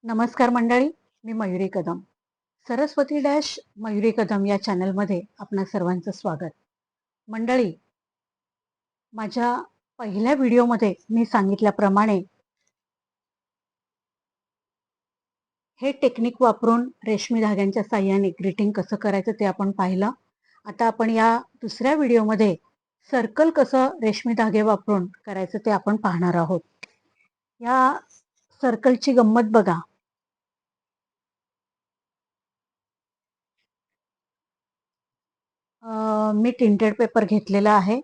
नमस्कार मंडळी, मी मयुरी कदम. सरस्वती डॅश मयुरी कदम या चॅनलमध्ये आपणा सर्वांचं स्वागत. मंडळी, माझ्या पहिल्या व्हिडिओमध्ये मी सांगितल्याप्रमाणे हे टेक्निक वापरून रेशमी धाग्यांच्या साहाय्याने ग्रीटिंग कसं करायचं ते आपण पाहिलं. आता आपण या दुसऱ्या व्हिडिओमध्ये सर्कल कसं रेशमी धागे वापरून करायचं ते आपण पाहणार आहोत. या सर्कलची गंमत बघा. मी टिंटेड पेपर घेतलेला आहे.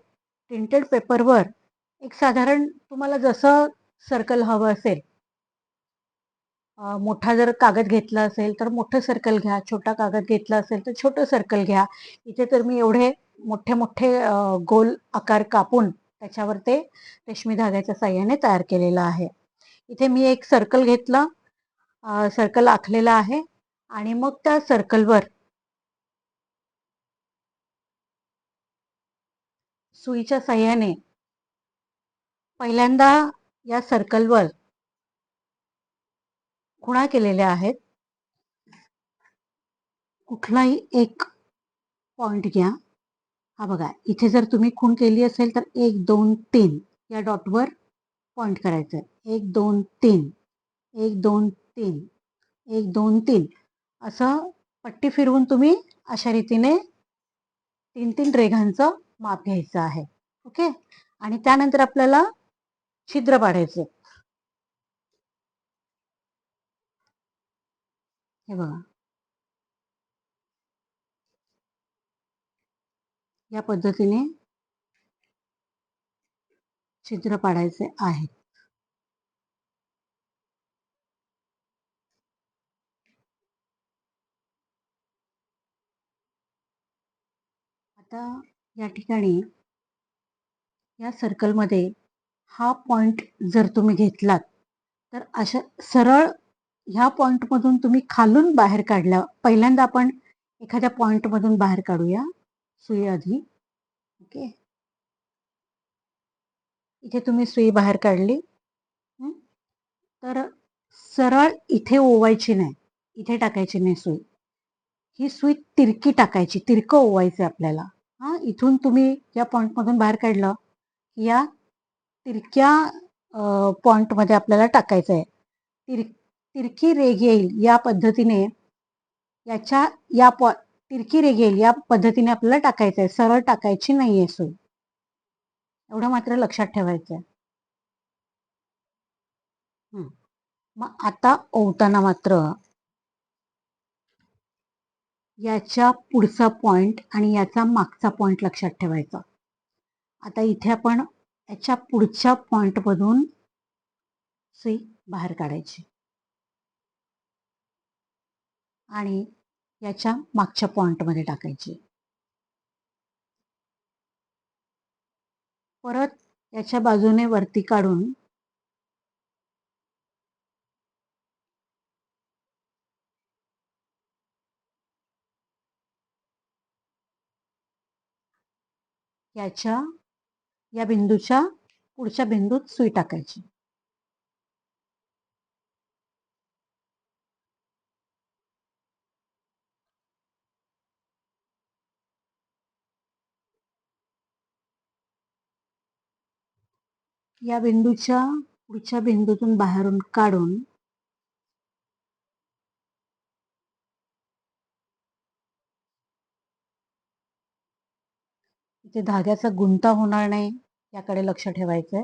टिंटेड पेपरवर एक साधारण तुम्हाला जसं सर्कल हवं असेल, मोठा जर कागद घेतला असेल तर मोठं सर्कल घ्या, छोटा कागद घेतला असेल तर छोटं सर्कल घ्या. इथे तर मी एवढे मोठे मोठे गोल आकार कापून त्याच्यावर ते रेशमी धाग्याच्या साहाय्याने तयार केलेलं आहे. इथे मी एक सर्कल घेतला, सर्कल आखलेला आहे आणि मग त्या सर्कलवर सुईच्या साहाय्याने पहिल्यांदा या सर्कलवर खुणा केलेल्या आहेत. कुठलाही एक पॉइंट घ्या. हा बघा, इथे जर तुम्ही खूण केली असेल तर 1 2 3 या डॉटवर पॉइंट करायचं आहे. 1 2 3 1 2 3 1 2 3 असं पट्टी फिरवून तुम्ही अशा रीतीने 3-3 रेघांचं माप घ्यायचं आहे. ओके. आणि त्यानंतर आपल्याला छिद्र पाडायचे. हे बघा, या पद्धतीने छिद्र पाडायचे आहे. आता या ठिकाणी या सर्कलमध्ये हा पॉइंट जर तुम्ही घेतलात तर अशा सरळ ह्या पॉइंटमधून तुम्ही खालून बाहेर काढला. पहिल्यांदा आपण एखाद्या पॉइंटमधून बाहेर काढूया सुई आधी. ओके. इथे तुम्ही सुई बाहेर काढली. तर सरळ इथे ओवायची नाही, इथे टाकायची नाही सुई. ही सुई तिरकी टाकायची, तिरकं ओवायचं आपल्याला. इथून तुम्ही या पॉइंटमधून बाहेर काढलं, या तिरक्या पॉइंटमध्ये आपल्याला टाकायचं आहे. तिरकी रेघ येईल या पद्धतीने याच्या तिरकी रेघ येईल या पद्धतीने आपल्याला टाकायचं आहे. सरळ टाकायची नाहीये सुई. एवढं मात्र लक्षात ठेवायचं आहे. मग आता ओवताना मात्र याच्या पुढचा पॉइंट आणि याचा मागचा पॉइंट लक्षात ठेवायचा. आता इथे आपण याच्या पुढच्या पॉइंटमधून सुई बाहेर काढायची आणि याच्या मागच्या पॉइंटमध्ये टाकायची. परत याच्या बाजूने वरती काढून या बिंदूच्या पुढच्या बिंदूत सुई टाकायची. या बिंदूच्या पुढच्या बिंदूतून बाहेरून काढून इथे धाग्याचा गुंता होणार नाही याकडे लक्ष ठेवायचंय.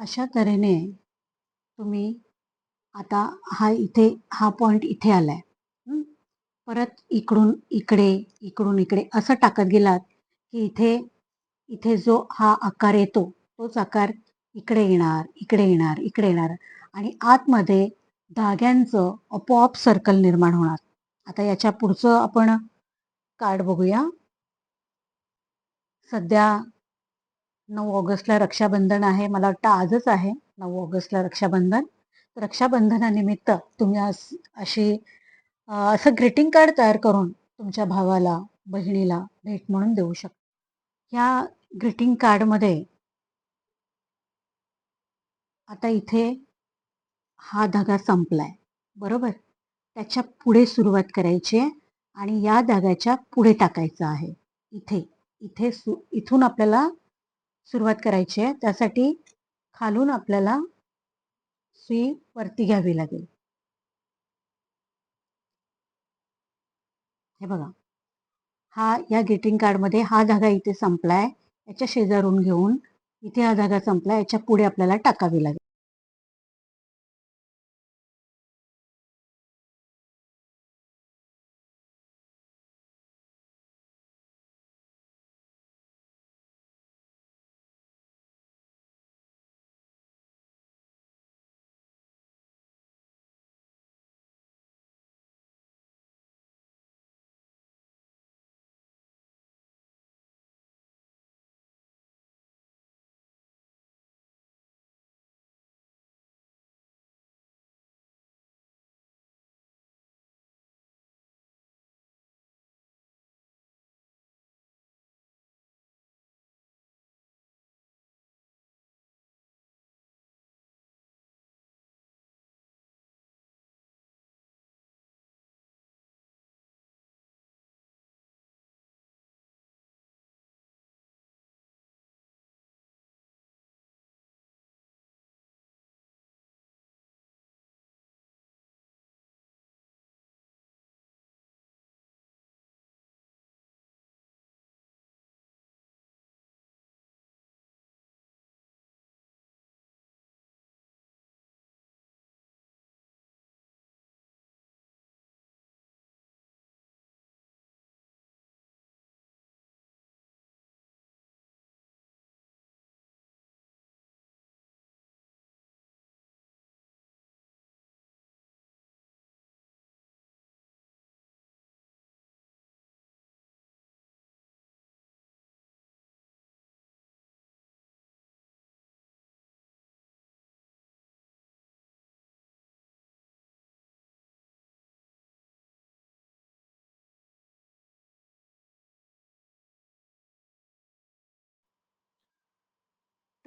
अशा तऱ्हेने तुम्ही आता हा पॉइंट इथे आलाय. हं? परत इकडून इकडे, इकडून इकडे असं टाकत गेलात, की इथे इथे जो हा आकार येतो, तोच आकार इकडे येणार, इकडे येणार, इकडे येणार आणि आतमध्ये धाग्यांचं आपोआप सर्कल निर्माण होणार. आता याच्या पुढचं आपण कार्ड बघूया. सध्या 9 ऑगस्टला रक्षाबंधन आहे. मला वाटतं आजच आहे 9 ऑगस्टला रक्षाबंधन. तर रक्षाबंधनानिमित्त तुम्ही असं ग्रीटिंग कार्ड तयार करून तुमच्या भावाला, बहिणीला भेट म्हणून देऊ शकता. ह्या ग्रीटिंग कार्डमध्ये आता इथे हा धागा संपलाय, बरोबर? त्याच्या पुढे सुरुवात करायची आहे आणि या धाग्याच्या पुढे टाकायचं आहे. इथे इथे इथून आपल्याला सुरुवात करायची आहे. त्यासाठी खालून आपल्याला सुई वरती घ्यावी लागेल. हे बघा, या ग्रीटिंग कार्डमध्ये हा धागा इथे संपलाय. याच्या शेजारून घेऊन इथे हा धागा संपलाय. याच्या पुढे आपल्याला टाकावी लागेल.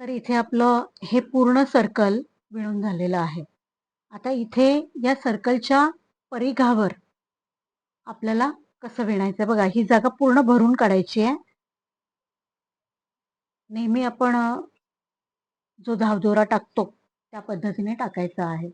तर इथे आपलं हे पूर्ण सर्कल विणून झालेलं आहे. आता इथे या सर्कलच्या परिघावर आपल्याला कसं विणायचं बघा, ही जागा पूर्ण भरून काढायची आहे. नेहमी आपण जो धावदोरा टाकतो त्या पद्धतीने टाकायचा आहे.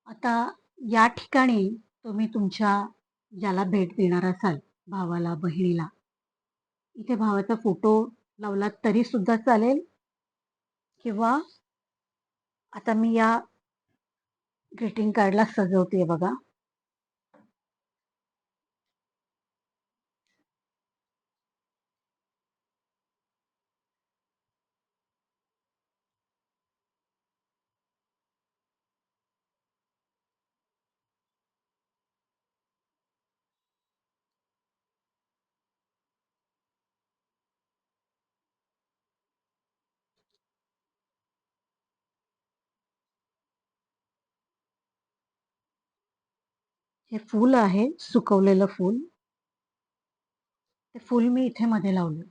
आता या ठिकाणी तुम्ही तुमच्या ज्याला भेट देणार असाल, भावाला, बहिणीला, इथे भावाचा फोटो लावला तरी सुद्धा चालेल, किंवा आता मी या ग्रीटिंग कार्डला सजवते बघा. हे फूल आहे, सुकवलेलं फूल. ते फूल मी इथे मध्ये लावलं.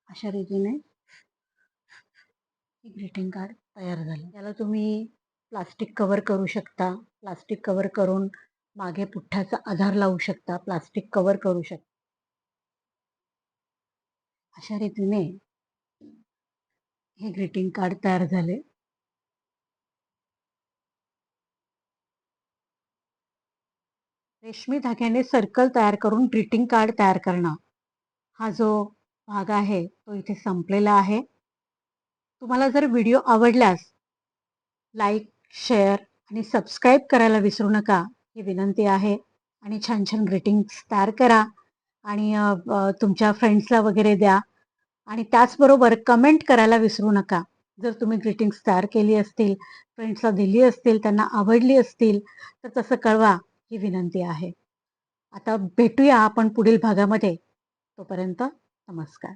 अशा रीतीने हे ग्रीटिंग कार्ड तयार झालं. याला तुम्ही प्लास्टिक कव्हर करू शकता. प्लास्टिक कव्हर करून मागे पुठ्ठाचा आधार लावू शकता. प्लास्टिक कव्हर करू शकता. अशा रीतीने हे ग्रीटिंग कार्ड तयार झाले. रेशमी धाग्याने सर्कल तयार करून ग्रीटिंग कार्ड तयार करणं, हा जो भाग आहे तो इथे संपलेला आहे. तुम्हाला जर व्हिडिओ आवडल्यास लाईक, शेअर आणि सबस्क्राईब करायला विसरू नका, ही विनंती आहे. आणि छान छान ग्रीटिंग्स तयार करा आणि तुमच्या फ्रेंड्सला वगैरे द्या. आणि त्याचबरोबर कमेंट करायला विसरू नका. जर तुम्ही ग्रीटिंग्स तयार केली असतील, फ्रेंड्सला दिली असतील, त्यांना आवडली असतील, तर तसं कळवा, ही विनंती आहे. आता भेटूया आपण पुढील भागामध्ये. तोपर्यंत नमस्कार.